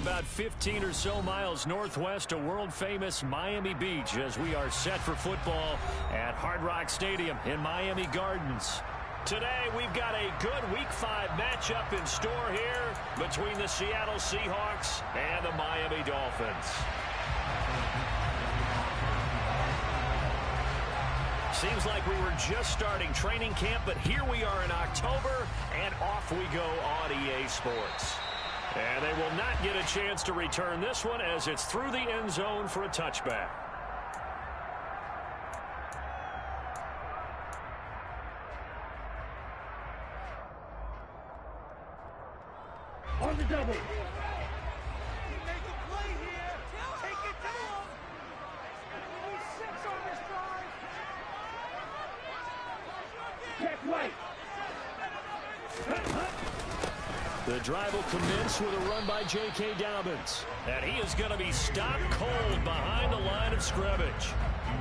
about 15 or so miles northwest of world-famous Miami Beach as we are set for football at Hard Rock Stadium in Miami Gardens. Today, we've got a good Week 5 matchup in store here between the Seattle Seahawks and the Miami Dolphins. Seems like we were just starting training camp, but here we are in October, and off we go on EA Sports. And they will not get a chance to return this one as it's through the end zone for a touchback. On the double. Make a play here. Take it to him. We need 6 on this drive. Jack White. The drive will commence with a run by J.K. Dobbins. And he is going to be stopped cold behind the line of scrimmage.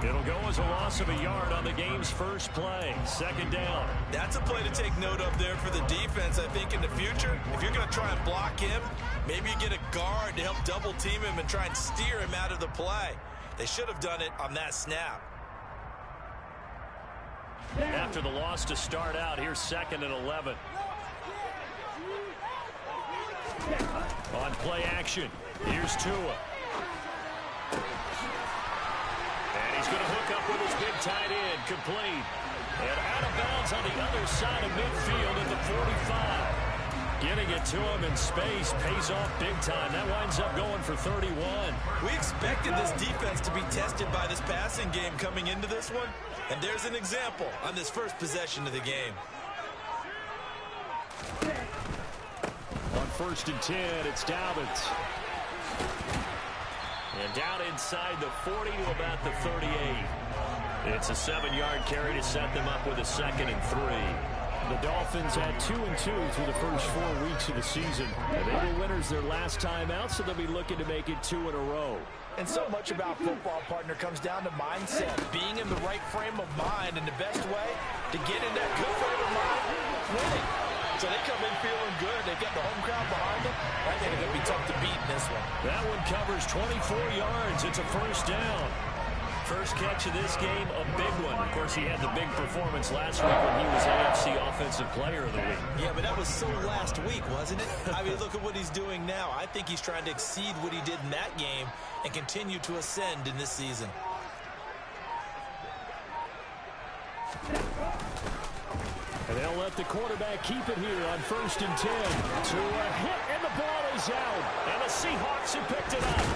It'll go as a loss of a yard on the game's first play. Second down. That's a play to take note of there for the defense, I think, in the future. If you're going to try and block him, maybe you get a guard to help double team him and try and steer him out of the play. They should have done it on that snap. After the loss to start out, here's 2nd and 11. On play action, here's Tua. And he's going to hook up with his big tight end, complete. And out of bounds on the other side of midfield at the 45. Getting it to him in space pays off big time. That winds up going for 31. We expected this defense to be tested by this passing game coming into this one. And there's an example on this first possession of the game. On 1st and 10, it's Dobbins. And down inside the 40 to about the 38. It's a 7-yard carry to set them up with a 2nd and 3. The Dolphins had 2-2 through the first 4 weeks of the season. And they were winners their last time out, so they'll be looking to make it 2 in a row. And so much about football, partner, comes down to mindset. Being in the right frame of mind, and the best way to get in that good frame of mind, winning. So they come in feeling good. They get the home crowd behind them. I think it's going to be tough to beat in this one. That one covers 24 yards. It's a first down. First catch of this game, a big one. Of course, he had the big performance last week when he was AFC Offensive Player of the Week. Yeah, but that was so last week, wasn't it? I mean, look at what he's doing now. I think he's trying to exceed what he did in that game and continue to ascend in this season. And they'll let the quarterback keep it here on 1st and 10. To a hit, and the ball is out. And the Seahawks have picked it up.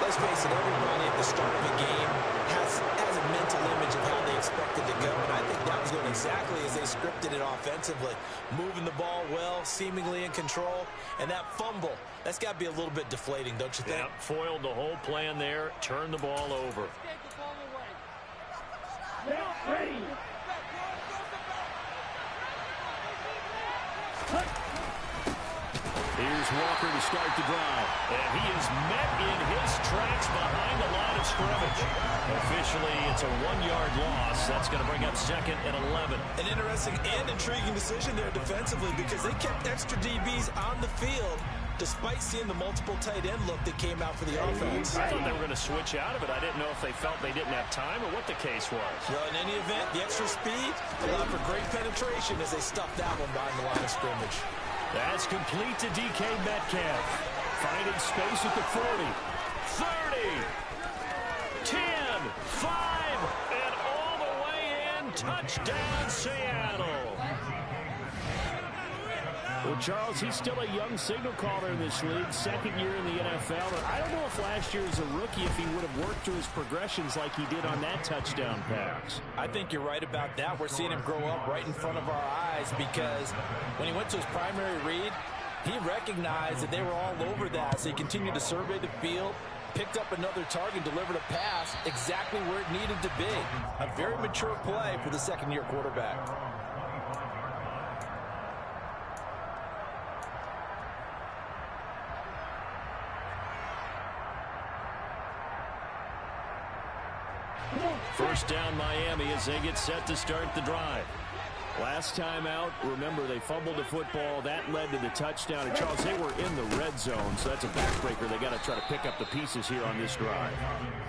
Let's face it, everybody at the start of a game has a mental image of how they expect it to go, and I think that was going exactly as they scripted it offensively. Moving the ball well, seemingly in control, and that fumble, that's got to be a little bit deflating, don't you think? Yeah, foiled the whole plan there, turned the ball over. Ready. Here's Walker to start the drive. And he is met in his tracks behind the line of scrimmage. Officially, it's a 1-yard loss. That's going to bring up 2nd and 11. An interesting and intriguing decision there defensively because they kept extra DBs on the field despite seeing the multiple tight end look that came out for the offense. I thought they were going to switch out of it. I didn't know if they felt they didn't have time or what the case was. Well, in any event, the extra speed allowed for great penetration as they stuffed that one behind the line of scrimmage. That's complete to DK Metcalf. Finding space at the 40. 30. 10. 5. And all the way in. Touchdown, Seattle. Well, Charles, he's still a young signal caller in this league. 2nd year in the NFL. And I don't know if last year as a rookie if he would have worked through his progressions like he did on that touchdown pass. I think you're right about that. We're seeing him grow up right in front of our eyes because when he went to his primary read, he recognized that they were all over that. So he continued to survey the field, picked up another target, delivered a pass exactly where it needed to be. A very mature play for the 2nd-year quarterback. First down Miami as they get set to start the drive. Last time out, remember, they fumbled the football. That led to the touchdown. And, Charles, they were in the red zone, so that's a backbreaker. They got to try to pick up the pieces here on this drive.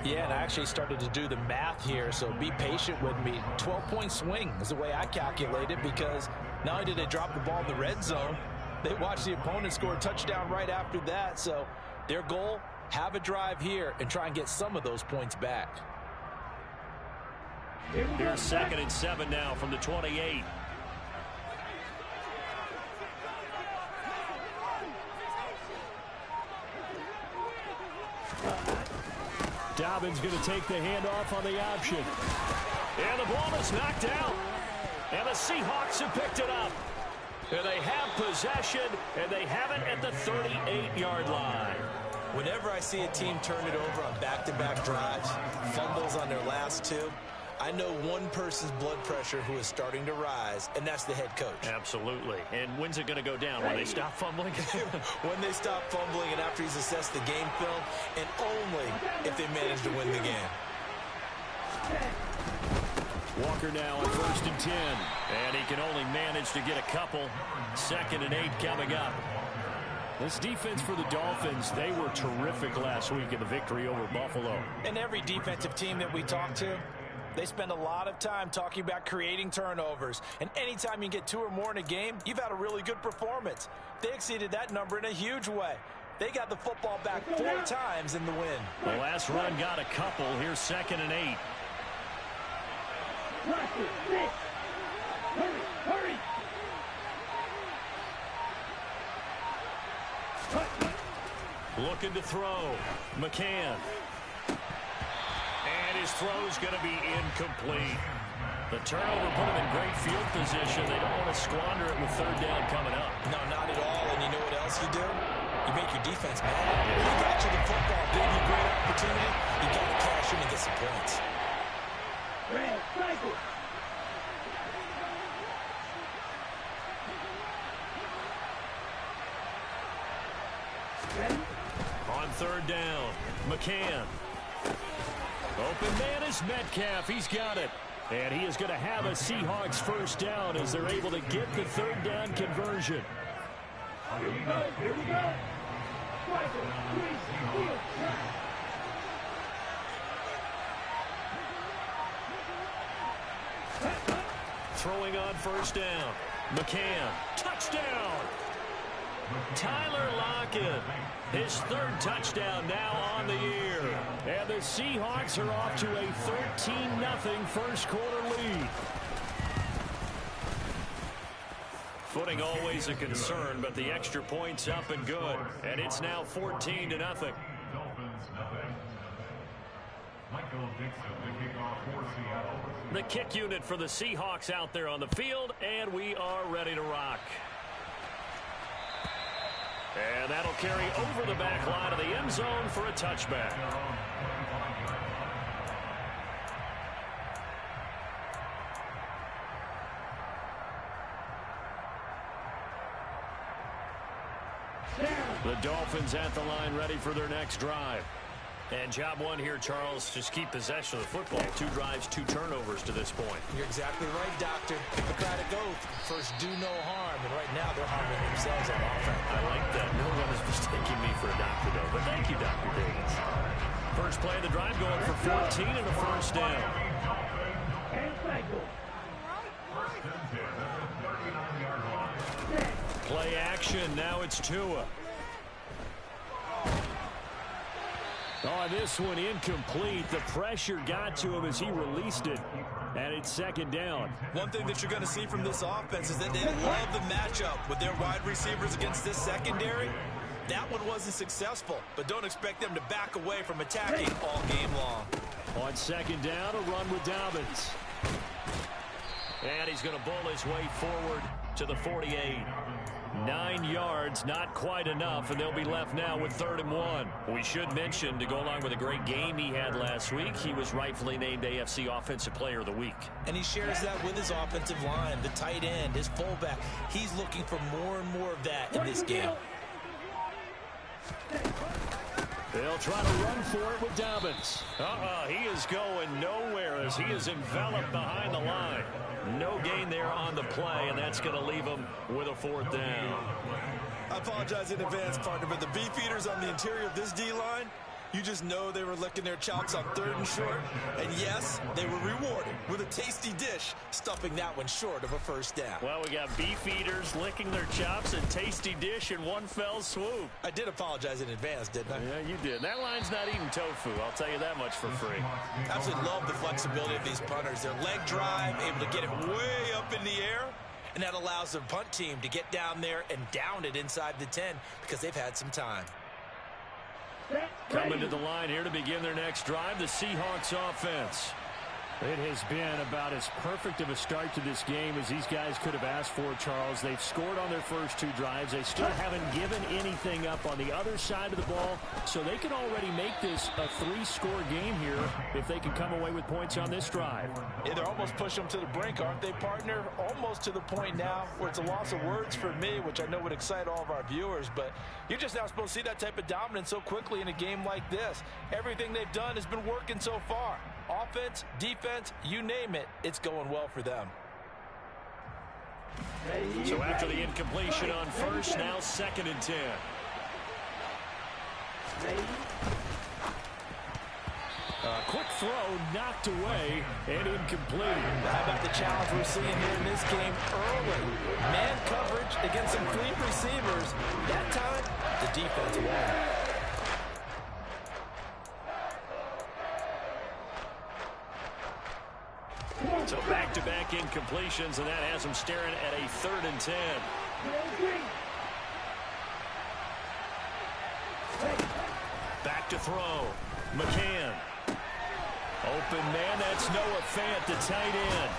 Yeah, and I actually started to do the math here, so be patient with me. 12-point swing is the way I calculate it, because not only did they drop the ball in the red zone, they watched the opponent score a touchdown right after that. So their goal, have a drive here and try and get some of those points back. Here's 2nd and 7 now from the 28. Dobbins going to take the handoff on the option. And the ball is knocked out. And the Seahawks have picked it up. And they have possession, and they have it at the 38-yard line. Whenever I see a team turn it over on back-to-back drives, fumbles on their last two, I know one person's blood pressure who is starting to rise, and that's the head coach. Absolutely. And when's it going to go down? When they stop fumbling? When they stop fumbling and after he's assessed the game film, and only if they manage to win the game. Walker now on 1st and 10. And he can only manage to get a couple. 2nd and 8 coming up. This defense for the Dolphins, they were terrific last week in the victory over Buffalo. And every defensive team that we talk to, they spend a lot of time talking about creating turnovers. And anytime you get 2 or more in a game, you've had a really good performance. They exceeded that number in a huge way. They got the football back 4 times in the win. The last run got a couple. Here's 2nd and 8. Hurry! Looking to throw. McCann. And his throw's going to be incomplete. The turnover put him in great field position. They don't want to squander it with 3rd down coming up. No, not at all. And you know what else you do? You make your defense mad. You got you the football, gave you a great opportunity. You got to cash in and get some points. Red, cycle. On 3rd down, McCann. Open man is Metcalf. He's got it. And he is going to have a Seahawks 1st down as they're able to get the 3rd down conversion. Here we go. Cycle, freeze, field, Throwing on 1st down. McCann. Touchdown. Tyler Lockett. His 3rd touchdown now on the year. And the Seahawks are off to a 13-0 first quarter lead. Footing always a concern, but the extra point's up and good. And it's now 14-0. The kick unit for the Seahawks out there on the field, and we are ready to rock. And that'll carry over the back line of the end zone for a touchback. The Dolphins at the line ready for their next drive. And job one here, Charles, just keep possession of the football. 2 drives, 2 turnovers to this point. You're exactly right, Doctor. Hippocratic oath. First, do no harm. And right now, they're harming themselves on offense. I like that. No one is mistaking me for a doctor, though. But thank you, Dr. Davis. First play of the drive going for 14 and a 1st down. and cycle. Play action. Now it's Tua. Oh, this one incomplete. The pressure got to him as he released it. And it's 2nd down. One thing that you're going to see from this offense is that they love the matchup with their wide receivers against this secondary. That one wasn't successful, but don't expect them to back away from attacking all game long. On 2nd down, a run with Dobbins. And he's going to bull his way forward to the 48. 9 yards, not quite enough, and they'll be left now with 3rd and 1. We should mention, to go along with a great game he had last week, he was rightfully named AFC Offensive Player of the Week. And he shares that with his offensive line, the tight end, his fullback. He's looking for more and more of that in this game. They'll try to run for it with Dobbins. He is going nowhere as he is enveloped behind the line. No gain there on the play, and that's going to leave them with a 4th down. I apologize in advance, partner, but the beefeaters on the interior of this D-line, you just know they were licking their chops on 3rd and short. And yes, they were rewarded with a tasty dish, stuffing that one short of a 1st down. Well, we got beef eaters licking their chops and tasty dish in one fell swoop. I did apologize in advance, didn't I? Yeah, you did. That line's not eating tofu. I'll tell you that much for free. Absolutely love the flexibility of these punters. Their leg drive, able to get it way up in the air. And that allows their punt team to get down there and down it inside the 10 because they've had some time. Coming to the line here to begin their next drive, the Seahawks offense. It has been about as perfect of a start to this game as these guys could have asked for, Charles. They've scored on their first 2 drives. They still haven't given anything up on the other side of the ball, so they can already make this a 3-score game here if they can come away with points on this drive. Yeah, they're almost pushing them to the brink, aren't they, partner? Almost to the point now where it's a loss of words for me, which I know would excite all of our viewers, but you're just not supposed to see that type of dominance so quickly in a game like this. Everything they've done has been working so far. Offense, defense, you name it, it's going well for them. So after the incompletion on first, now 2nd and 10. Quick throw knocked away and incomplete. How about the challenge we're seeing here in this game early? Man coverage against some clean receivers. That time, the defense won. So back-to-back incompletions, and that has them staring at a 3rd and 10. Back to throw. McCann. Open man, that's Noah Fant, the tight end.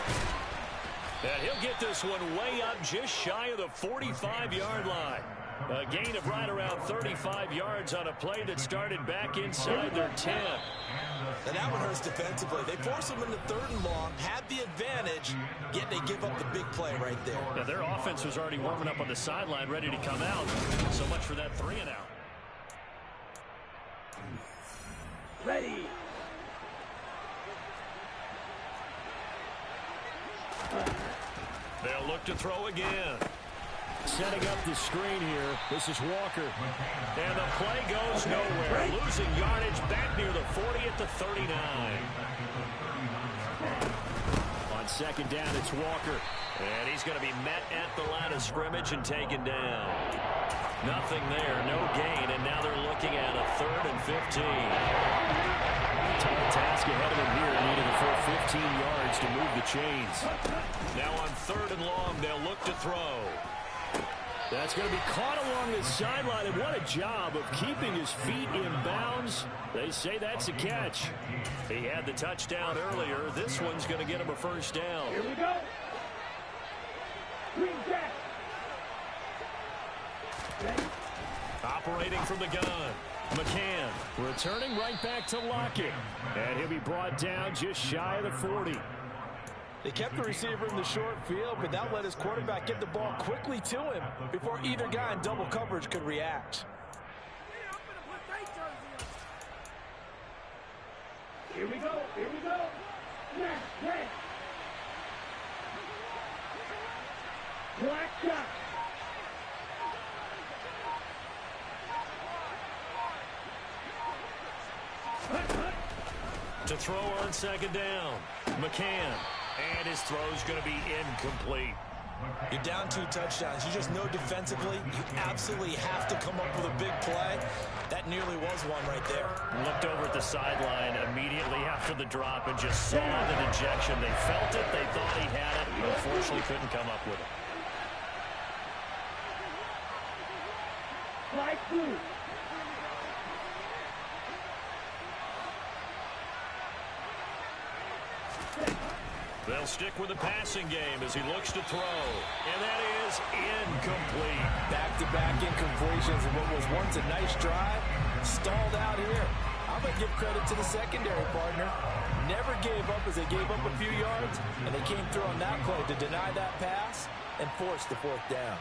And he'll get this one way up just shy of the 45-yard line. A gain of right around 35 yards on a play that started back inside their 10. And that one hurts defensively. They force them into 3rd and long, had the advantage, yet they give up the big play right there. Now, their offense was already warming up on the sideline, ready to come out. So much for that 3 and out. Ready. They'll look to throw again. Setting up the screen here. This is Walker. And the play goes nowhere. Losing yardage back near the 40 at the 39. On 2nd down, it's Walker. And he's going to be met at the line of scrimmage and taken down. Nothing there, no gain, and now they're looking at a 3rd and 15. Tough task ahead of him here, needing a full 15 yards to move the chains. Now on 3rd and long, they'll look to throw. That's going to be caught along the sideline, and what a job of keeping his feet in bounds. They say that's a catch. He had the touchdown earlier. This one's going to get him a 1st down. Here we go. Green jack. Operating from the gun. McCann returning right back to Lockett. And he'll be brought down just shy of the 40. They kept the receiver in the short field, but that let his quarterback get the ball quickly to him before either guy in double coverage could react. Here we go. Here we go. Red. Black shot. To throw on 2nd down. McCann. And his throw's going to be incomplete. You're down 2 touchdowns. You just know defensively you absolutely have to come up with a big play. That nearly was one right there. Looked over at the sideline immediately after the drop and just saw the dejection. They felt it. They thought he had it. Unfortunately, couldn't come up with it. Light blue. They'll stick with the passing game as he looks to throw. And that is incomplete. Back-to-back incompletions and what was once a nice drive stalled out here. I'm going to give credit to the secondary partner. Never gave up as they gave up a few yards, and they came through on that play to deny that pass and force the 4th down.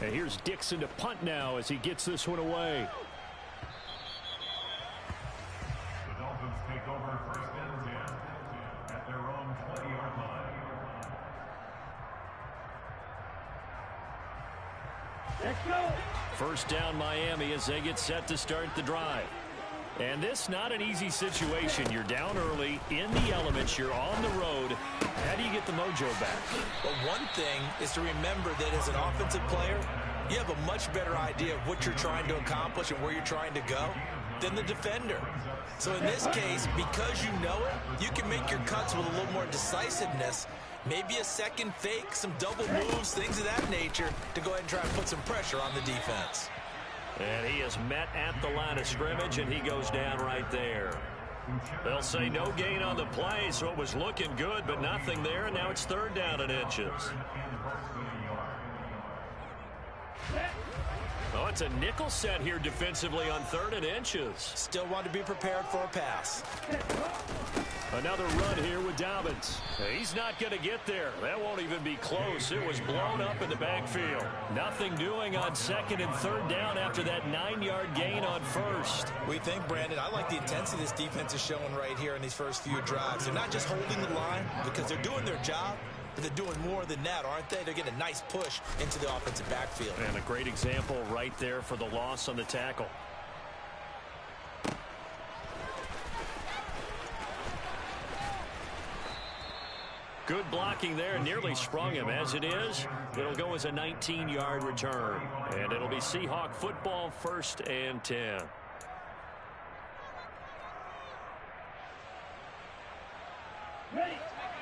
And here's Dixon to punt now as he gets this one away. The Dolphins take over 1st and 10 at their own 20-yard line. Let's go. First down Miami as they get set to start the drive. And this not an easy situation. You're down early, in the elements, you're on the road. How do you get the mojo back? Well, one thing is to remember that as an offensive player, you have a much better idea of what you're trying to accomplish and where you're trying to go than the defender. So in this case, because you know it, you can make your cuts with a little more decisiveness. Maybe a second fake, some double moves, things of that nature to go ahead and try and put some pressure on the defense. And he is met at the line of scrimmage, and he goes down right there. They'll say no gain on the play, so it was looking good, but nothing there, and now it's third down and inches. Oh, it's a nickel set here defensively on third and inches. Still want to be prepared for a pass. Another run here with Dobbins. He's not going to get there. That won't even be close. It was blown up in the backfield. Nothing doing on second and third down after that 9-yard gain on first. We think, Brandon, I like the intensity this defense is showing right here in these first few drives. They're not just holding the line because they're doing their job, but they're doing more than that, aren't they? They're getting a nice push into the offensive backfield. And a great example right there for the loss on the tackle. Good blocking there, nearly sprung him. As it is, it'll go as a 19-yard return. And it'll be Seahawk football, 1st and 10.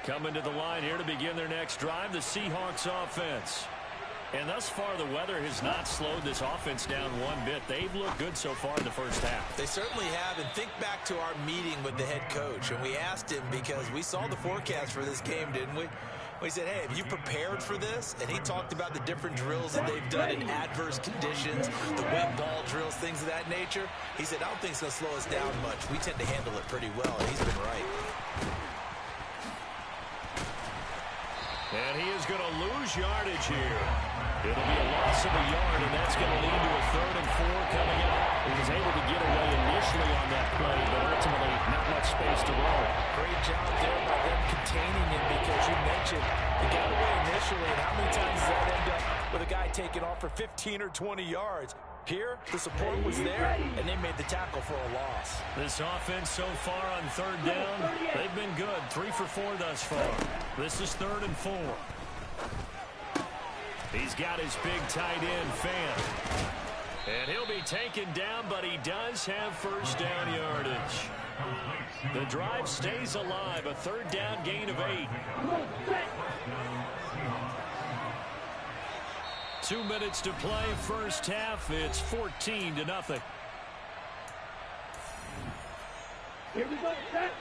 Coming to the line here to begin their next drive, the Seahawks offense. And thus far, the weather has not slowed this offense down one bit. They've looked good so far in the first half. They certainly have. And think back to our meeting with the head coach. And we asked him because we saw the forecast for this game, didn't we? We said, hey, have you prepared for this? And he talked about the different drills that they've done in adverse conditions, the wet ball drills, things of that nature. He said, I don't think it's going to slow us down much. We tend to handle it pretty well, and he's been right. And he is going to lose yardage here. It'll be a loss of a yard, and that's going to lead to a 3rd and 4 coming up. He was able to get away initially on that play, but ultimately not much space to roll. Great job there by them containing him because you mentioned he got away initially, and how many times does that end up with a guy taking off for 15 or 20 yards? Here, the support was there, and they made the tackle for a loss. This offense so far on 3rd down, they've been good. 3 for 4 thus far. This is 3rd and 4. He's got his big tight end, Fan. And he'll be taken down, but he does have first down yardage. The drive stays alive. A 3rd down gain of 8. 2 minutes to play, first half. It's 14-0. Here we go. Set.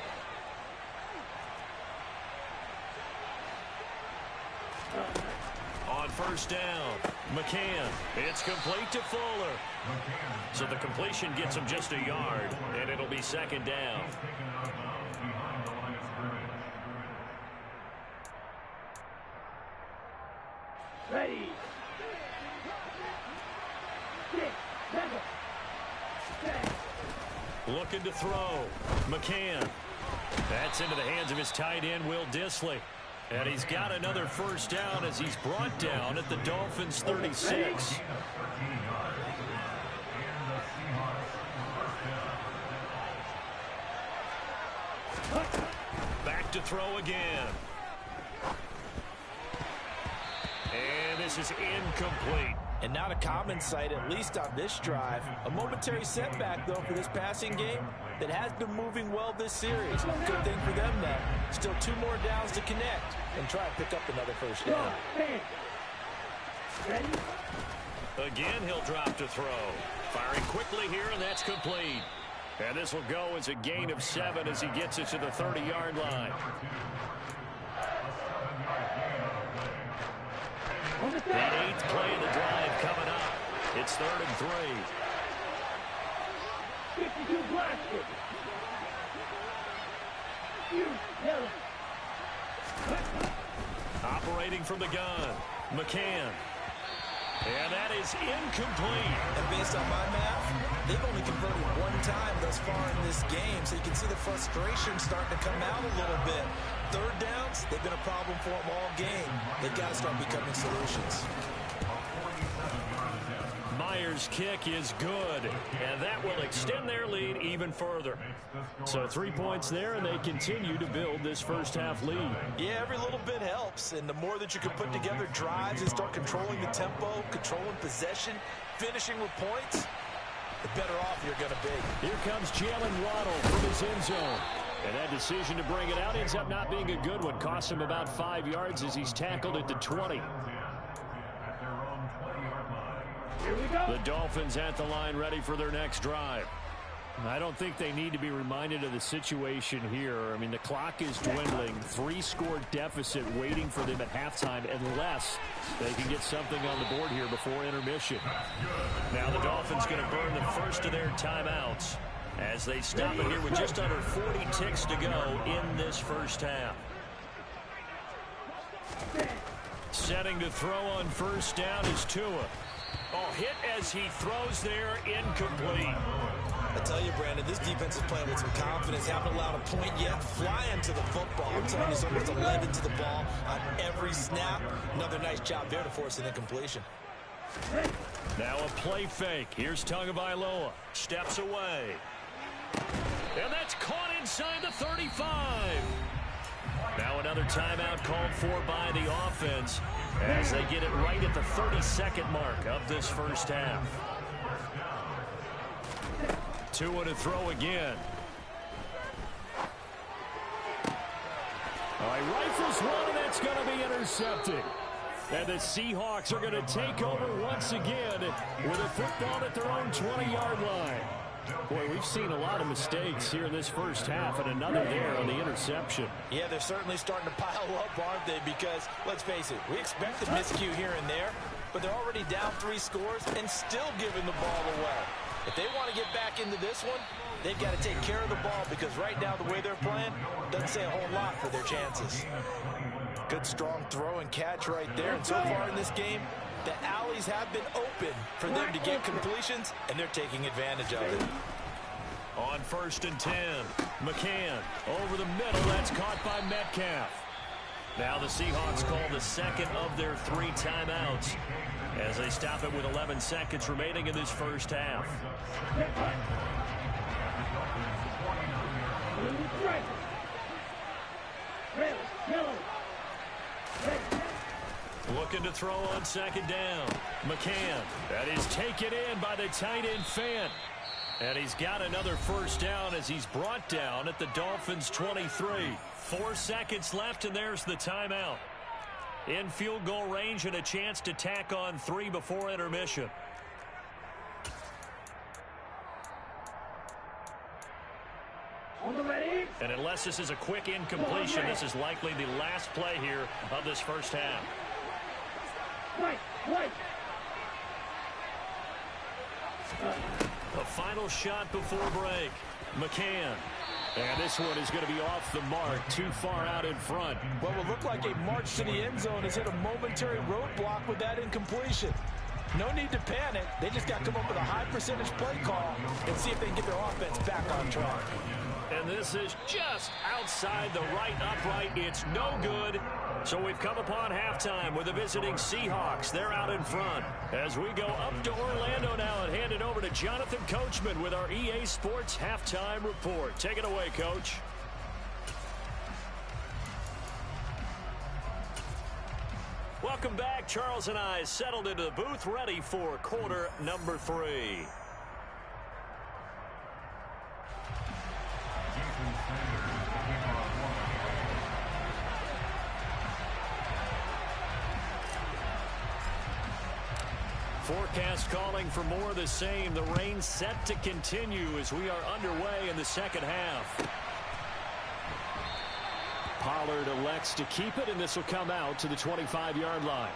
On first down, McCann. It's complete to Fuller. So the completion gets him just a yard, and it'll be 2nd down. Ready. 6, 7, 10. Looking to throw. McCann. That's into the hands of his tight end, Will Dissly. And he's got another first down as he's brought down at the Dolphins' 36. Back to throw again. And this is incomplete. And not a common sight, at least on this drive. A momentary setback, though, for this passing game that has been moving well this series. Good thing for them, though. Still 2 more downs to connect and try and pick up another first down. Ready? Again, he'll drop to throw. Firing quickly here, and that's complete. And this will go as a gain of 7 as he gets it to the 30-yard line. The 8th play of the drive coming up. It's 3rd and 3. 52 blasted. Operating from the gun, McCann. And that is incomplete. And based on my math, they've only converted 1 time thus far in this game, so you can see the frustration starting to come out a little bit. 3rd downs, they've been a problem for them all game. They've got to start becoming solutions. Myers' kick is good, and that will extend their lead even further. So 3 points there, and they continue to build this first-half lead. Yeah, every little bit helps, and the more that you can put together drives and start controlling the tempo, controlling possession, finishing with points, the better off you're going to be. Here comes Jalen Waddle from his end zone. And that decision to bring it out ends up not being a good one. Costs him about 5 yards as he's tackled at the 20. The Dolphins at the line ready for their next drive. I don't think they need to be reminded of the situation here. I mean, the clock is dwindling. 3-score deficit waiting for them at halftime unless they can get something on the board here before intermission. Now the Dolphins going to burn the first of their timeouts as they stop it here with just under 40 ticks to go in this first half. Setting to throw on first down is Tua. Oh, hit as he throws there, incomplete. I tell you, Brandon, this defense is playing with some confidence. Haven't allowed a point yet. Flying to the football. I'm telling you, it's almost 11 to the ball on every snap. Another nice job there to force an incompletion. Now a play fake. Here's Tagovailoa. Steps away. And that's caught inside the 35. Now another timeout called for by the offense as they get it right at the 32nd mark of this first half. Tua to throw again. All right, rifles one, and that's going to be intercepted. And the Seahawks are going to take over once again with a football at their own 20-yard line. Boy, we've seen a lot of mistakes here in this first half, and another there on the interception. Yeah, they're certainly starting to pile up, aren't they? Because, let's face it, we expect a miscue here and there, but they're already down 3 scores and still giving the ball away. If they want to get back into this one, they've got to take care of the ball because right now the way they're playing doesn't say a whole lot for their chances. Good strong throw and catch right there, and so far in this game, the alleys have been open for them to get completions, and they're taking advantage of it. On 1st and 10, McCann over the middle. That's caught by Metcalf. Now the Seahawks call the second of their 3 timeouts as they stop it with 11 seconds remaining in this first half. Looking to throw on 2nd down. McCann. That is taken in by the tight end Fant. And he's got another first down as he's brought down at the Dolphins' 23. 4 seconds left, and there's the timeout. In field goal range and a chance to tack on 3 before intermission. And unless this is a quick incompletion, this is likely the last play here of this first half. The final shot before break. McCann. And this one is going to be off the mark, too far out in front. What will look like a march to the end zone has hit a momentary roadblock with that incompletion. No need to panic. They just got to come up with a high percentage play call and see if they can get their offense back on track. And this is just outside the right upright. It's no good. So we've come upon halftime with the visiting Seahawks. They're out in front. As we go up to Orlando now and hand it over to Jonathan Coachman with our EA Sports Halftime Report. Take it away, Coach. Welcome back. Charles and I settled into the booth ready for quarter number 3. Forecast calling for more of the same. The rain set to continue as we are underway in the second half. Pollard elects to keep it, and this will come out to the 25-yard line.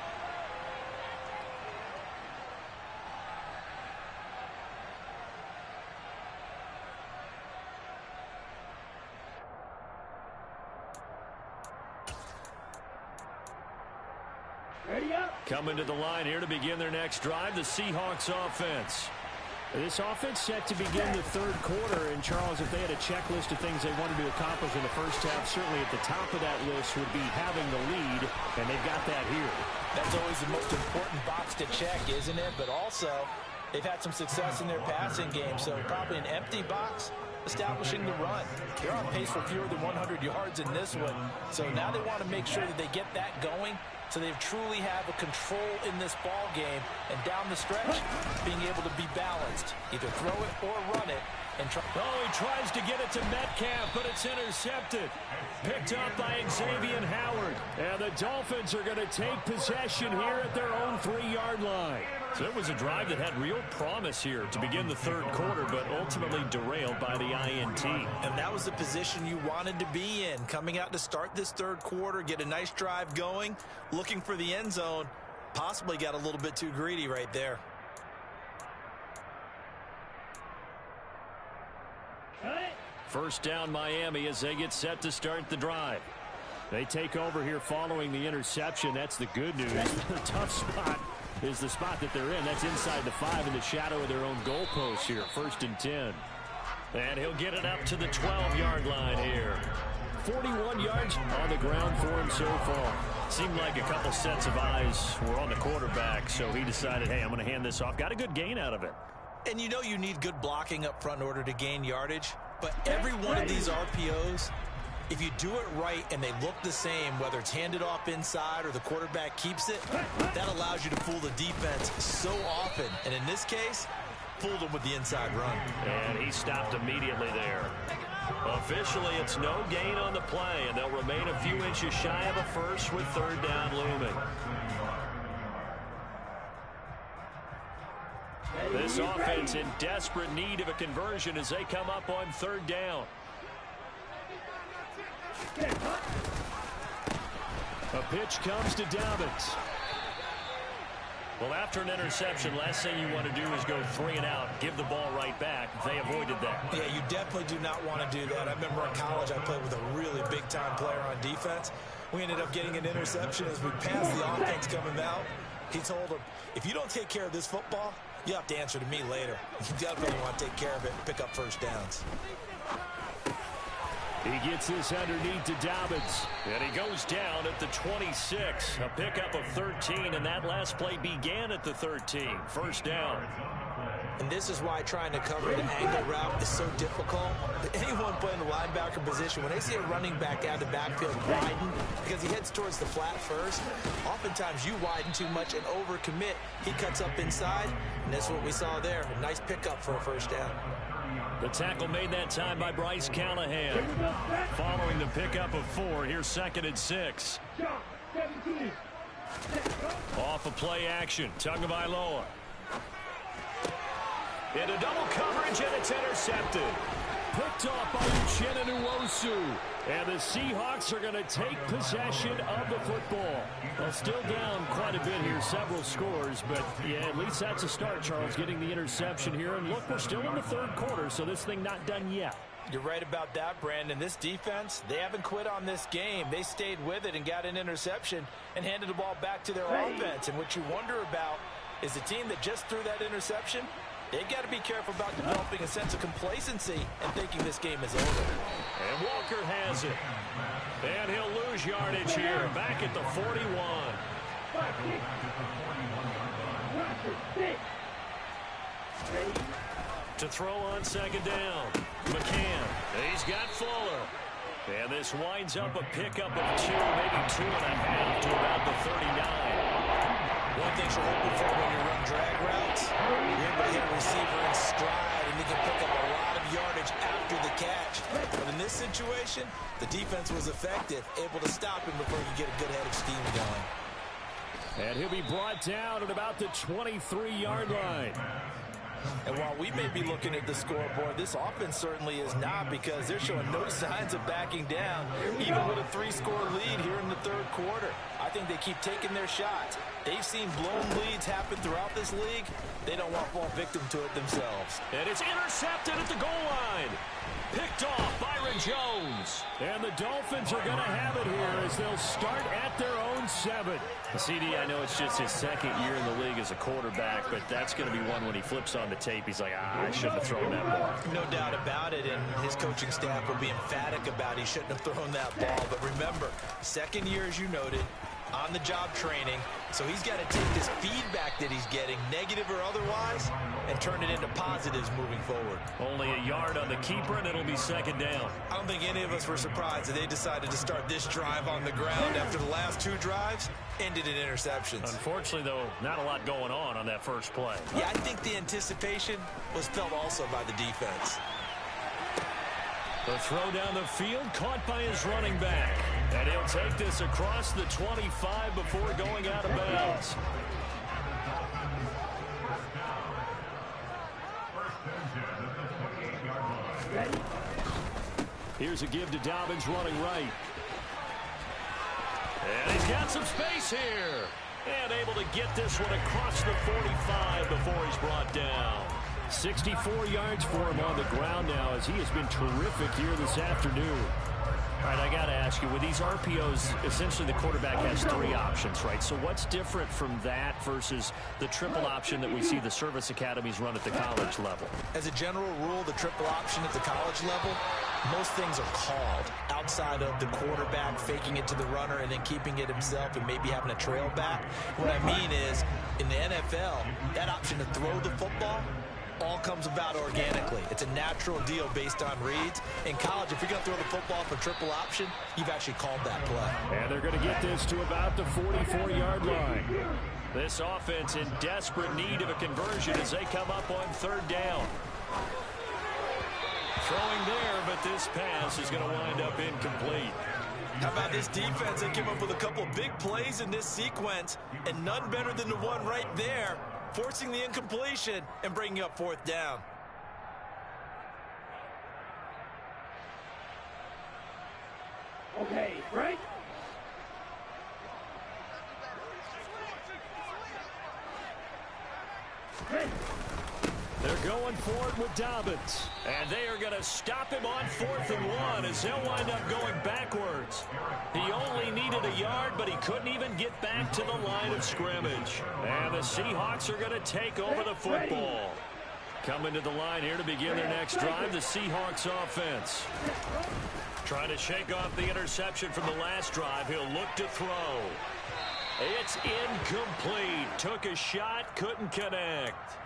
Coming to the line here to begin their next drive, the Seahawks offense. This offense set to begin the third quarter, and Charles, if they had a checklist of things they wanted to accomplish in the first half, certainly at the top of that list would be having the lead, and they've got that here. That's always the most important box to check, isn't it? But also, They've had some success in their passing game, so probably an empty box, establishing the run. They're on pace for fewer than 100 yards in this one, so now they want to make sure that they get that going so they truly have a control in this ball game, and down the stretch, being able to be balanced, either throw it or run it. Oh, he tries to get it to Metcalf, but it's intercepted. Picked up by Xavier Howard. And the Dolphins are going to take possession here at their own 3-yard line. So it was a drive that had real promise here to begin the third quarter, but ultimately derailed by the INT. And that was the position you wanted to be in. Coming out to start this third quarter, get a nice drive going, looking for the end zone. Possibly got a little bit too greedy right there. First down Miami as they get set to start the drive. They take over here following the interception. That's the good news. The tough spot is the spot that they're in. That's inside the 5 in the shadow of their own goalpost here. 1st and 10. And he'll get it up to the 12-yard line here. 41 yards on the ground for him so far. Seemed like a couple sets of eyes were on the quarterback, so he decided, hey, I'm going to hand this off. Got a good gain out of it. And you know you need good blocking up front in order to gain yardage. But every one of these RPOs, if you do it right and they look the same, whether it's handed off inside or the quarterback keeps it, that allows you to fool the defense so often. And in this case, fooled them with the inside run. And he stopped immediately there. Officially, it's no gain on the play, and they'll remain a few inches shy of a first with 3rd down looming. This offense in desperate need of a conversion as they come up on 3rd down. A pitch comes to Dobbins. Well, after an interception, last thing you want to do is go 3 and out, give the ball right back. They avoided that. Yeah, you definitely do not want to do that. I remember in college I played with a really big-time player on defense. We ended up getting an interception as we passed the offense coming out. He told him, if you don't take care of this football, you have to answer to me later. You definitely want to take care of it and pick up first downs. He gets this underneath to Dobbins, and he goes down at the 26. A pickup of 13, and that last play began at the 13. 1st down. And this is why trying to cover the angle route is so difficult. Anyone playing the linebacker position, when they see a running back out of the backfield widen, because he heads towards the flat first, oftentimes you widen too much and overcommit. He cuts up inside, and that's what we saw there. A nice pickup for a 1st down. The tackle made that time by Bryce Callahan. Following the pickup of 4, here's 2nd and 6. Off of play action, Tagovailoa. Into double coverage, and it's intercepted. Picked off by Uchenna Nwosu. And the Seahawks are going to take possession of the football. Well, still down quite a bit here, several scores. But, yeah, at least that's a start, Charles, getting the interception here. And, look, we're still in the 3rd quarter, so this thing not done yet. You're right about that, Brandon. This defense, they haven't quit on this game. They stayed with it and got an interception and handed the ball back to their offense. And what you wonder about is the team that just threw that interception, they've got to be careful about developing a sense of complacency and thinking this game is over. And Walker has it. And he'll lose yardage here, back at the 41. To throw on 2nd down. McCann. He's got Fuller. And this winds up a pickup of 2, maybe 2.5 to about the 39. One thing you're hoping for when you run drag routes, you're able to hit a receiver in stride, and you can pick up a lot of yardage after the catch. But in this situation, the defense was effective, able to stop him before he could get a good head of steam going. And he'll be brought down at about the 23-yard line. And while we may be looking at the scoreboard, this offense certainly is not, because they're showing no signs of backing down, even with a 3-score lead here in the 3rd quarter. I think they keep taking their shots. They've seen blown leads happen throughout this league. They don't want to fall victim to it themselves. And it's intercepted at the goal line. Picked off Byron Jones. And the Dolphins are going to have it here as they'll start at their own 7. CD, I know it's just his 2nd year in the league as a quarterback, but that's going to be one when he flips on the tape. He's like, I shouldn't have thrown that ball. No doubt about it, and his coaching staff will be emphatic about he shouldn't have thrown that ball. But remember, 2nd year, as you noted, on-the-job training. So he's got to take this feedback that he's getting, negative or otherwise, and turn it into positives moving forward. Only a yard on the keeper, and it'll be second down. I don't think any of us were surprised that they decided to start this drive on the ground after the last 2 drives ended in interceptions. Unfortunately, though, not a lot going on that first play. Yeah, I think the anticipation was felt also by the defense. The throw down the field, caught by his running back. And he'll take this across the 25 before going out of bounds. Here's a give to Dobbins running right. And he's got some space here. And able to get this one across the 45 before he's brought down. 64 yards for him on the ground now as he has been terrific here this afternoon. All right, I got to ask you, with these RPOs, essentially the quarterback has 3 options, right? So what's different from that versus the triple option that we see the service academies run at the college level? As a general rule, the triple option at the college level, most things are called outside of the quarterback faking it to the runner and then keeping it himself and maybe having a trail back. What I mean is, in the NFL, that option to throw the football all comes about organically. It's a natural deal based on reads. In college, if you're going to throw the football for triple option, you've actually called that play. And they're going to get this to about the 44-yard line. This offense in desperate need of a conversion as they come up on 3rd down. Throwing there, but this pass is going to wind up incomplete. How about this defense? They came up with a couple of big plays in this sequence, and none better than the one right there, forcing the incompletion and bringing up 4th down. Okay, break. They're going for it with Dobbins. And they are going to stop him on 4th and 1 as they'll wind up going backwards. He only needed a yard, but he couldn't even get back to the line of scrimmage. And the Seahawks are going to take over the football. Coming to the line here to begin their next drive, the Seahawks offense. Trying to shake off the interception from the last drive. He'll look to throw. It's incomplete. Took a shot, couldn't connect.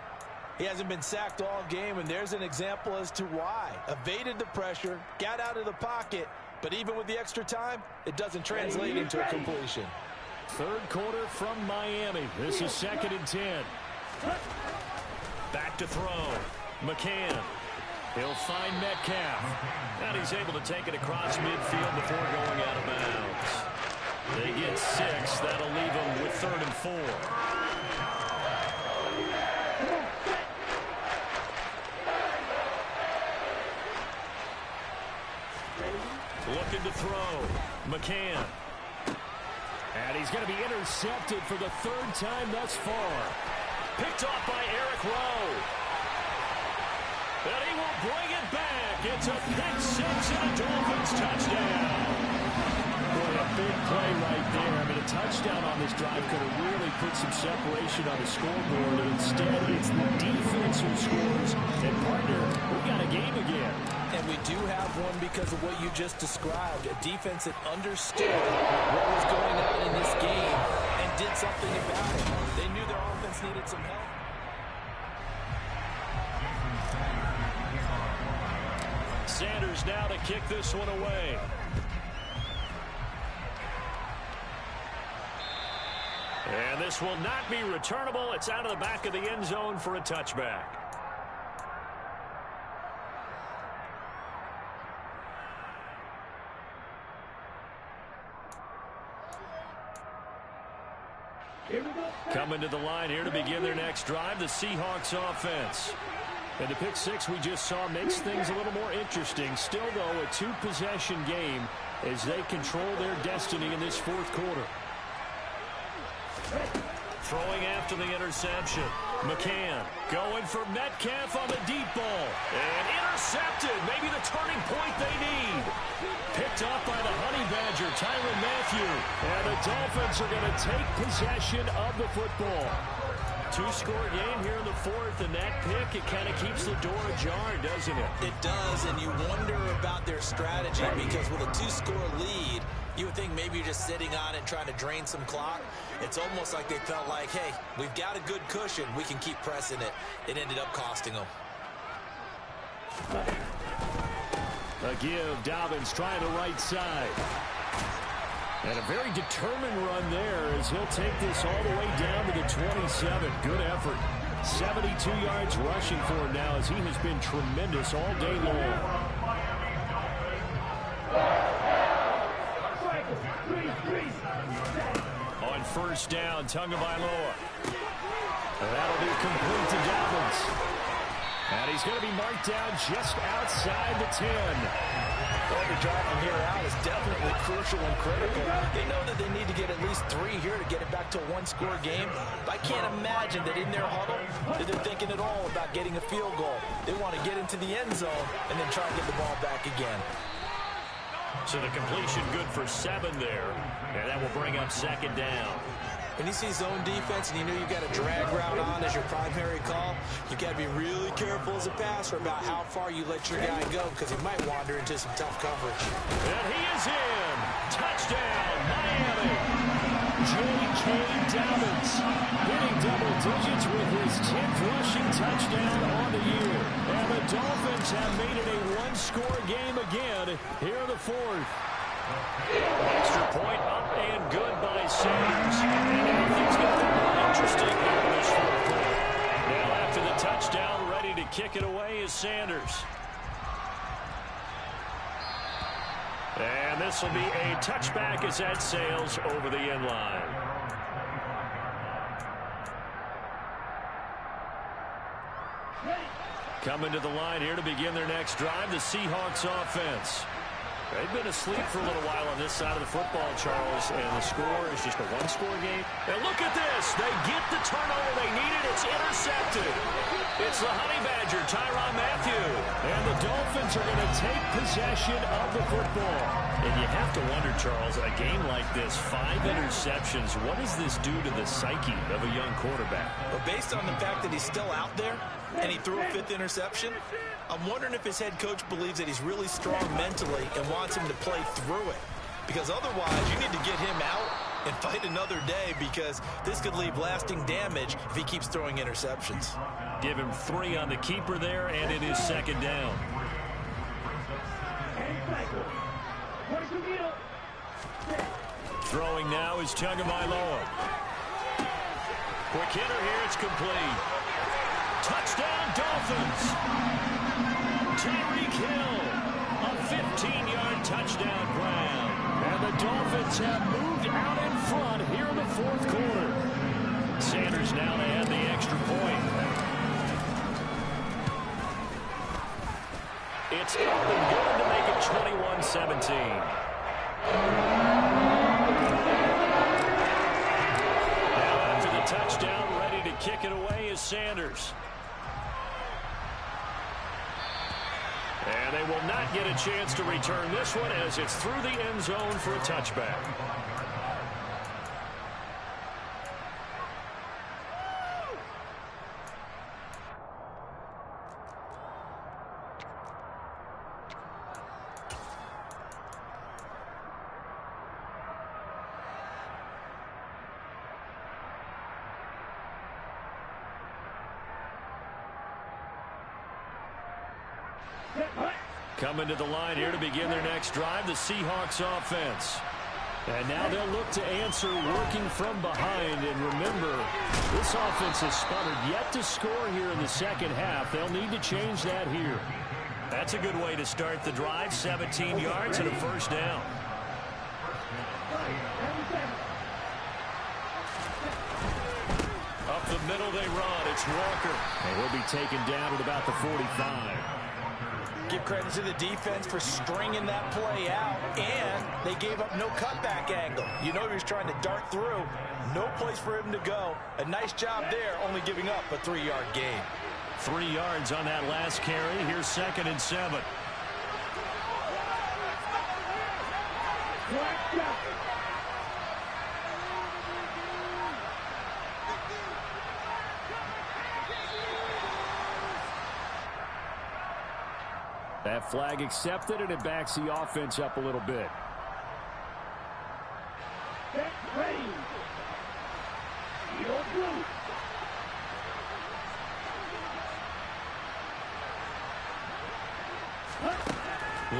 He hasn't been sacked all game, and there's an example as to why. Evaded the pressure, got out of the pocket, but even with the extra time, it doesn't translate into a completion. 3rd quarter from Miami. This is 2nd and 10. Back to throw. McCann. He'll find Metcalf. And he's able to take it across midfield before going out of bounds. They get 6. That'll leave them with 3rd and 4. Looking to throw. McCann. And he's going to be intercepted for the 3rd time thus far. Picked off by Eric Rowe. And he will bring it back. It's a pick 6 and a Dolphins touchdown. Boy, a big play right there. I mean, a touchdown on this drive could have really put some separation on the scoreboard. And instead, it's the defense who scores. And, partner, we got a game again. And we do have one because of what you just described. A defense that understood what was going on in this game and did something about it. They knew their offense needed some help. Sanders now to kick this one away. And this will not be returnable. It's out of the back of the end zone for a touchback. Coming to the line here to begin their next drive, the Seahawks offense. And the pick 6 we just saw makes things a little more interesting. Still, though, a 2-possession game as they control their destiny in this 4th quarter. Throwing after the interception. McCann going for Metcalf on the deep ball. And intercepted. Maybe the turning point they need. Picked up by the Honey Badger, Tyrann Mathieu. And the Dolphins are going to take possession of the football. 2-score game here in the 4th, and that pick, it kind of keeps the door ajar, doesn't it? It does, and you wonder about their strategy because with a 2-score lead, You would think maybe you're just sitting on it and trying to drain some clock. It's almost like they felt like, hey, we've got a good cushion. We can keep pressing it. It ended up costing them. A give. Dobbins trying the right side. And a very determined run there as he'll take this all the way down to the 27. Good effort. 72 yards rushing for him now as he has been tremendous all day long. On first down, Tagovailoa. That'll be complete to Dobbins. And he's going to be marked down just outside the 10. Every drive from here out is definitely crucial and critical. They know that they need to get at least 3 here to get it back to a one-score game. But I can't imagine that in their huddle that they're thinking at all about getting a field goal. They want to get into the end zone and then try to get the ball back again. So the completion good for 7 there. And that will bring up second down. When you see zone defense and you know you've got a drag route on as your primary call, you've got to be really careful as a passer about how far you let your guy go because he might wander into some tough coverage. And he is in. Touchdown, Miami. J.K. Dobbins hitting double digits with his 10th rushing touchdown on the year. And the Dolphins have made it a one-score game again here in the 4th. Extra point up and good by Sanders. And now things get a bit more interesting here in this 4th quarter. Now after the touchdown, ready to kick it away is Sanders. And this will be a touchback as that sails over the end line. Coming to the line here to begin their next drive, the Seahawks offense. They've been asleep for a little while on this side of the football, Charles, and the score is just a one-score game. And look at this. They get the turnover they needed. It's intercepted. It's the Honey Badger, Tyrann Mathieu. And the Dolphins are going to take possession of the football. And you have to wonder, Charles, a game like this, 5 interceptions, what does this do to the psyche of a young quarterback? But based on the fact that he's still out there and he threw a 5th interception, I'm wondering if his head coach believes that he's really strong mentally and wants him to play through it. Because otherwise, you need to get him out and fight another day because this could leave lasting damage if he keeps throwing interceptions. Give him 3 on the keeper there, and it is second down. Throwing now is Tagovailoa. Quick hitter here, it's complete. Touchdown, Dolphins. Tyreek Hill, a 15-yard touchdown grab. And the Dolphins have moved out in front here in the 4th quarter. Sanders now to add the extra point. It's up and good to make it 21-17. Now after the touchdown, ready to kick it away is Sanders. And they will not get a chance to return this one as it's through the end zone for a touchback. Coming to the line here to begin their next drive, the Seahawks offense. And now they'll look to answer working from behind. And remember, this offense has sputtered yet to score here in the second half. They'll need to change that here. That's a good way to start the drive. 17 yards and a first down. Up the middle they run. It's Walker. And he'll be taken down at about the 45. Give credit to the defense for stringing that play out, and they gave up no cutback angle. You know he was trying to dart through. No place for him to go. A nice job there, only giving up a 3-yard gain. 3 yards on that last carry. Here's 2nd and 7. That flag accepted, and it backs the offense up a little bit. Ready. Field blue.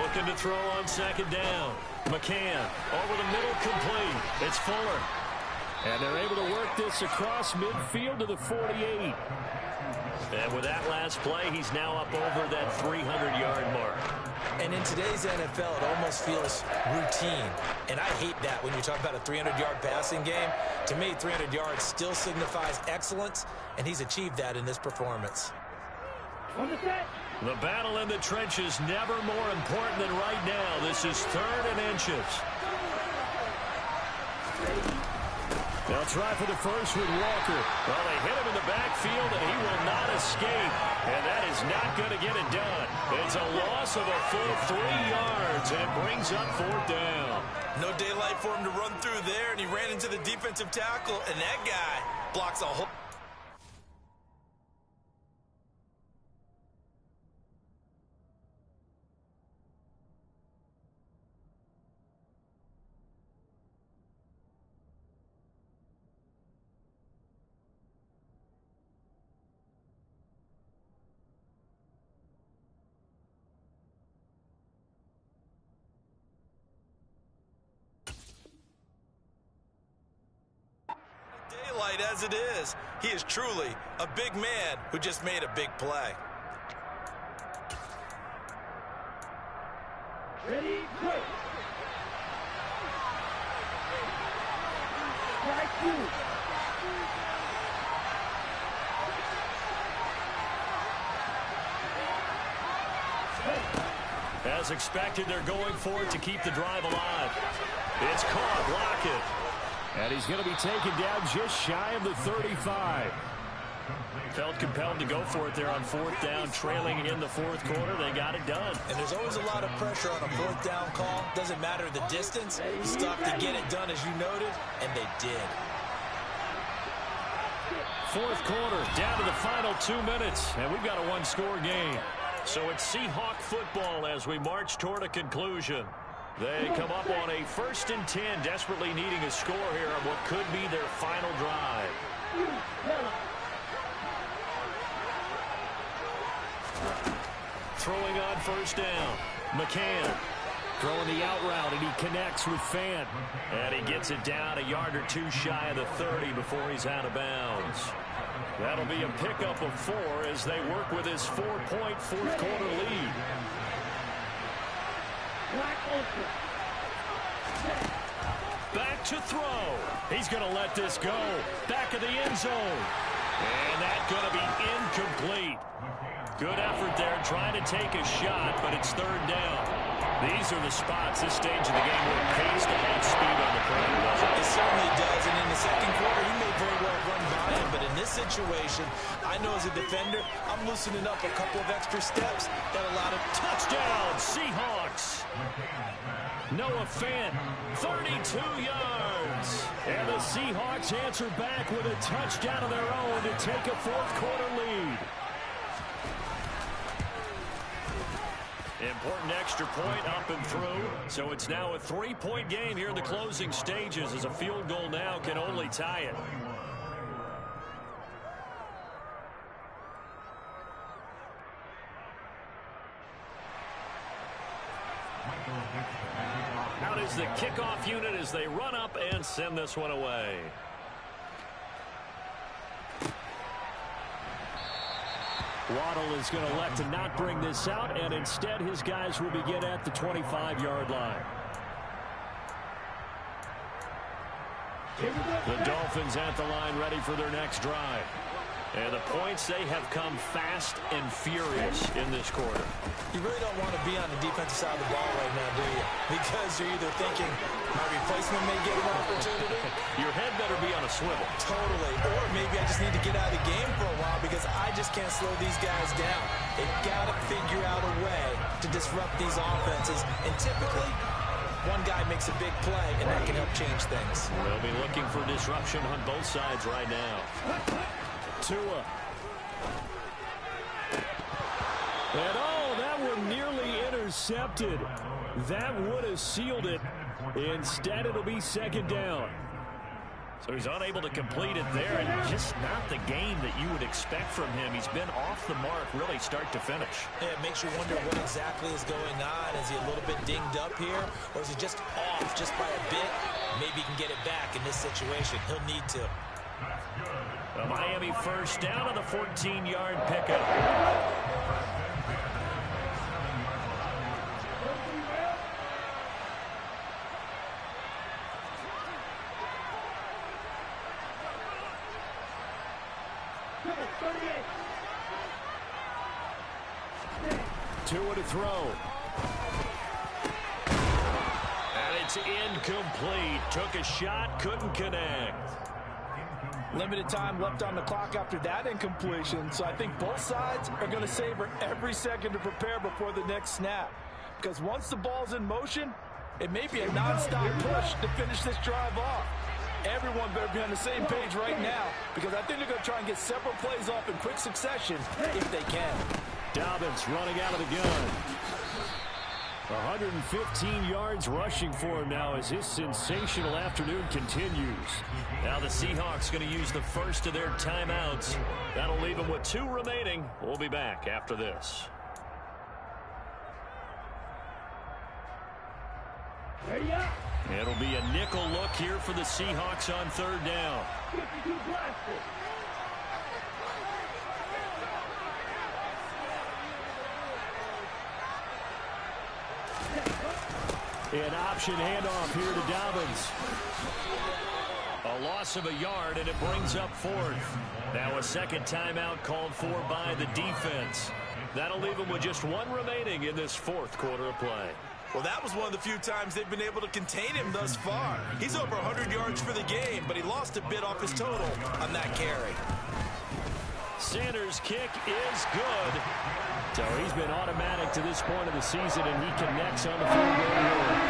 Looking to throw on second down. McCann over the middle, complete. It's Fuller. And they're able to work this across midfield to the 48. And with that last play, he's now up over that 300-yard mark. And in today's NFL, it almost feels routine. And I hate that when you talk about a 300-yard passing game. To me, 300 yards still signifies excellence, and he's achieved that in this performance. On the set. The battle in the trenches never more important than right now. This is 3rd and inches. They'll try for the first with Walker. Well, they hit him in the backfield, and he will not escape. And that is not going to get it done. It's a loss of a full 3 yards, and it brings up 4th down. No daylight for him to run through there, and he ran into the defensive tackle, and that guy blocks a whole... daylight as it is. He is truly a big man who just made a big play. Ready, go. Strike 2. As expected, they're going for it to keep the drive alive. It's caught. Lockett. And he's going to be taken down just shy of the 35. Felt compelled to go for it there on 4th down, trailing in the 4th quarter. They got it done. And there's always a lot of pressure on a 4th down call. Doesn't matter the distance. You stop to get it done, as you noted, and they did. 4th quarter, down to the final 2 minutes, and we've got a 1-score game. So it's Seahawk football as we march toward a conclusion. They come up on a 1st and 10, desperately needing a score here on what could be their final drive. Throwing on 1st down. McCann throwing the out route, and he connects with Fant. And he gets it down a yard or 2 shy of the 30 before he's out of bounds. That'll be a pickup of 4 as they work with his 4-point 4th quarter lead. Back to throw. He's going to let this go. Back of the end zone. And that's going to be incomplete. Good effort there, trying to take a shot, but it's 3rd down. These are the spots, this stage of the game, where it pays to have speed on the perimeter, doesn't it? It certainly does, and in the 2nd quarter, he may very well run by him, but in this situation, I know as a defender, I'm loosening up a couple of extra steps that allowed him. Touchdown, Seahawks! Noah Fant, 32 yards. And the Seahawks answer back with a touchdown of their own to take a 4th quarter lead. Important extra point up and through. So it's now a 3-point game here in the closing stages, as a field goal now can only tie it. Out is the kickoff unit as they run up and send this one away. Waddle is going to elect to not bring this out, and instead his guys will begin at the 25-yard line. The Dolphins at the line, ready for their next drive. And the points, they have come fast and furious in this quarter. You really don't want to be on the defensive side of the ball right now, do you? Because you're either thinking, my replacement may get an opportunity. Your head better be on a swivel. Totally. Or maybe I just need to get out of the game for a while because I just can't slow these guys down. They've got to figure out a way to disrupt these offenses. And typically, one guy makes a big play, and that can help change things. They'll be looking for disruption on both sides right now. Tua. And oh, that one nearly intercepted. That would have sealed it. Instead, it'll be 2nd down. So he's unable to complete it there, and just not the game that you would expect from him. He's been off the mark really start to finish. Yeah, it makes you wonder what exactly is going on. Is he a little bit dinged up here, or is he just off just by a bit? Maybe he can get it back in this situation. He'll need to. The Miami first down on the 14-yard pickup. Tua to throw. And it's incomplete. Took a shot, couldn't connect. Limited time left on the clock after that incompletion, so I think both sides are going to savor every second to prepare before the next snap. Because once the ball's in motion, it may be a nonstop push to finish this drive off. Everyone better be on the same page right now, because I think they're going to try and get several plays off in quick succession if they can. Dobbins running out of the gun. 115 yards rushing for him now as his sensational afternoon continues. Now the Seahawks going to use the first of their timeouts. That'll leave them with 2 remaining. We'll be back after this. It'll be a nickel look here for the Seahawks on 3rd down. An option handoff here to Dobbins. A loss of a yard, and it brings up 4th. Now a second timeout called for by the defense. That'll leave them with just 1 remaining in this 4th quarter of play. Well, that was one of the few times they've been able to contain him thus far. He's over 100 yards for the game, but he lost a bit off his total on that carry. Sanders' kick is good. So he's been automatic to this point of the season, and he connects on the field goal line.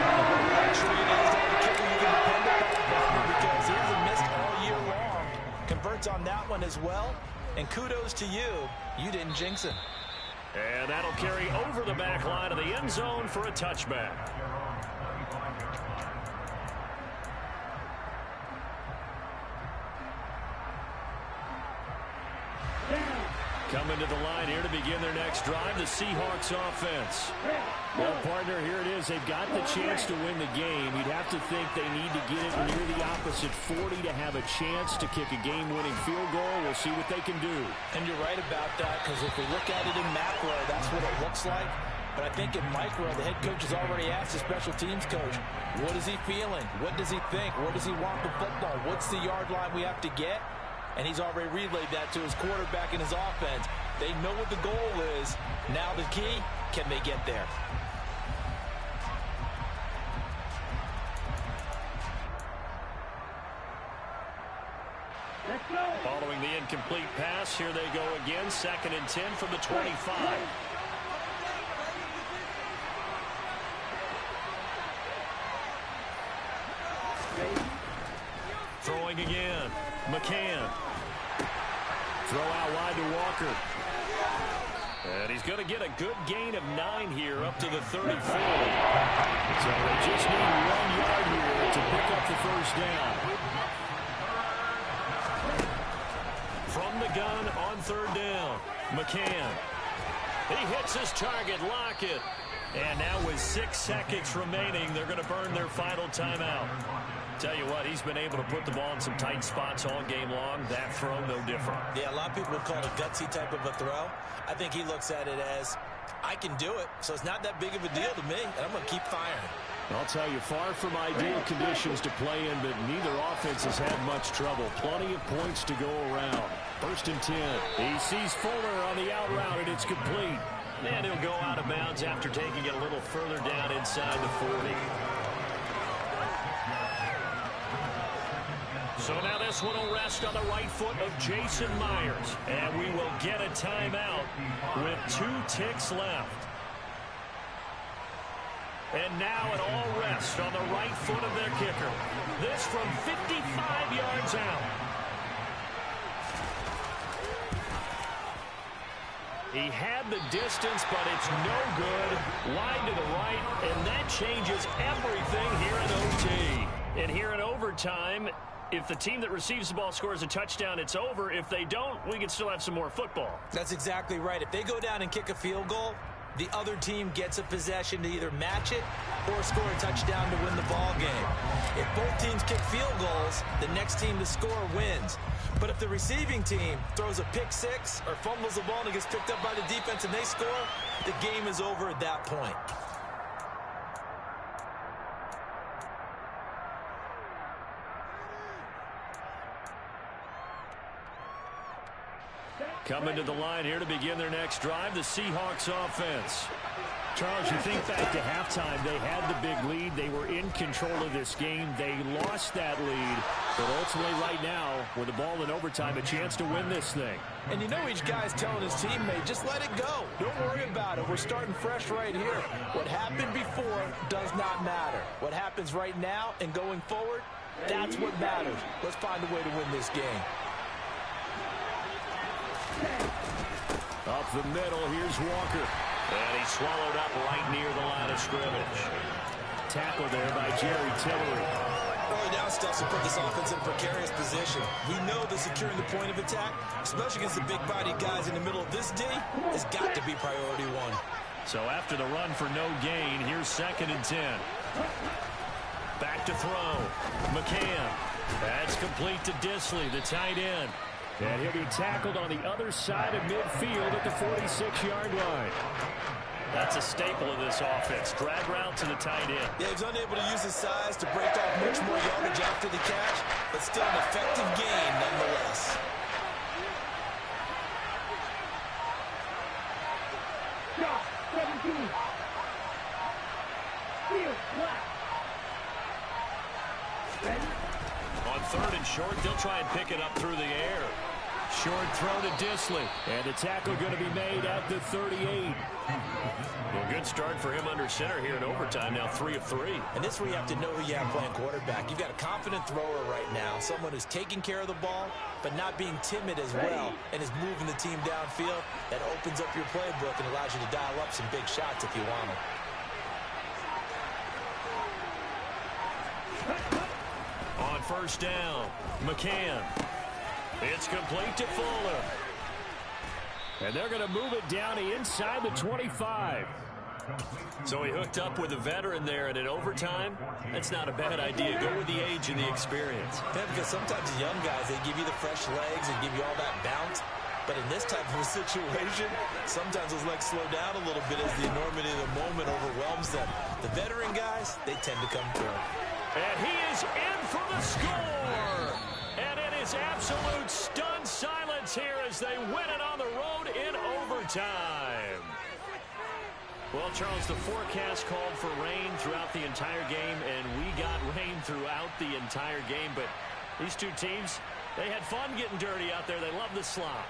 Actually, it is the kicker you can depend upon because he hasn't missed all year long. Converts on that one as well. And kudos to you. You didn't jinx him. And that'll carry over the back line of the end zone for a touchback. Coming to the line here to begin their next drive, the Seahawks offense. Well, partner, here it is. They've got the chance to win the game. You'd have to think they need to get it near the opposite 40 to have a chance to kick a game-winning field goal. We'll see what they can do. And you're right about that, because if we look at it in macro, that's what it looks like. But I think in micro, the head coach has already asked the special teams coach, what is he feeling? What does he think? Where does he want the football? What's the yard line we have to get? And he's already relayed that to his quarterback and his offense. They know what the goal is. Now the key, can they get there? Following the incomplete pass, here they go again. 2nd and 10 from the 25. Throwing again. McCann. Throw out wide to Walker. And he's going to get a good gain of 9 here up to the 34. So they just need 1 yard here to pick up the first down. From the gun on 3rd down. McCann. He hits his target. Lockett. And now with 6 seconds remaining, they're going to burn their final timeout. Tell you what, he's been able to put the ball in some tight spots all game long. That throw, no different. Yeah, a lot of people would call it a gutsy type of a throw. I think he looks at it as, I can do it, so it's not that big of a deal to me, and I'm going to keep firing. I'll tell you, far from ideal conditions to play in, but neither offense has had much trouble. Plenty of points to go around. 1st and 10. He sees Fuller on the out route, and it's complete. And he'll go out of bounds after taking it a little further down inside the 40. So now this one will rest on the right foot of Jason Myers. And we will get a timeout with 2 ticks left. And now it all rests on the right foot of their kicker. This from 55 yards out. He had the distance, but it's no good. Wide to the right, and that changes everything here in OT. And here in overtime, If the team that receives the ball scores a touchdown, it's over. If they don't, we can still have some more football. That's exactly right. If they go down and kick a field goal, the other team gets a possession to either match it or score a touchdown to win the ball game. If both teams kick field goals, the next team to score wins. But if the receiving team throws a pick six or fumbles the ball and it gets picked up by the defense and they score, the game is over at that point. Coming to the line here to begin their next drive, the Seahawks offense. Charles, you think back to halftime, they had the big lead. They were in control of this game. They lost that lead. But ultimately right now, with the ball in overtime, a chance to win this thing. And you know each guy's telling his teammate, just let it go. Don't worry about it. We're starting fresh right here. What happened before does not matter. What happens right now and going forward, that's what matters. Let's find a way to win this game. Up the middle, here's Walker. And he's swallowed up right near the line of scrimmage. Tackle there by Jerry Tillery. Early down stuff will put this offense in a precarious position. We know that securing the point of attack, especially against the big-bodied guys in the middle of this D, has got to be priority one. So after the run for no gain, here's 2nd and 10. Back to throw. McCann. That's complete to Disley, the tight end. And he'll be tackled on the other side of midfield at the 46-yard line. That's a staple of this offense. Drag route to the tight end. Yeah, he's unable to use his size to break off much more yardage after the catch, but still an effective gain nonetheless. Shot, 17. Field, left. On 3rd and short, they'll try and pick it up through the air. Short throw to Disley. And the tackle going to be made at the 38. Well, good start for him under center here in overtime. Now 3 of 3. And this is where you have to know who you have playing quarterback. You've got a confident thrower right now, someone who's taking care of the ball, but not being timid as well, and is moving the team downfield. That opens up your playbook and allows you to dial up some big shots if you want them. On 1st down, McCann. It's complete to Fuller. And they're going to move it down inside the 25. So he hooked up with a veteran there, and in overtime, that's not a bad idea. Go with the age and the experience. Yeah, because sometimes the young guys, they give you the fresh legs and give you all that bounce. But in this type of a situation, sometimes those legs slow down a little bit as the enormity of the moment overwhelms them. The veteran guys, they tend to come through. And he is in for the score. And it is absolute stunned silence here as they win it on the road in overtime. Well, Charles, the forecast called for rain throughout the entire game, and we got rain throughout the entire game. But these two teams, they had fun getting dirty out there. They love the slop.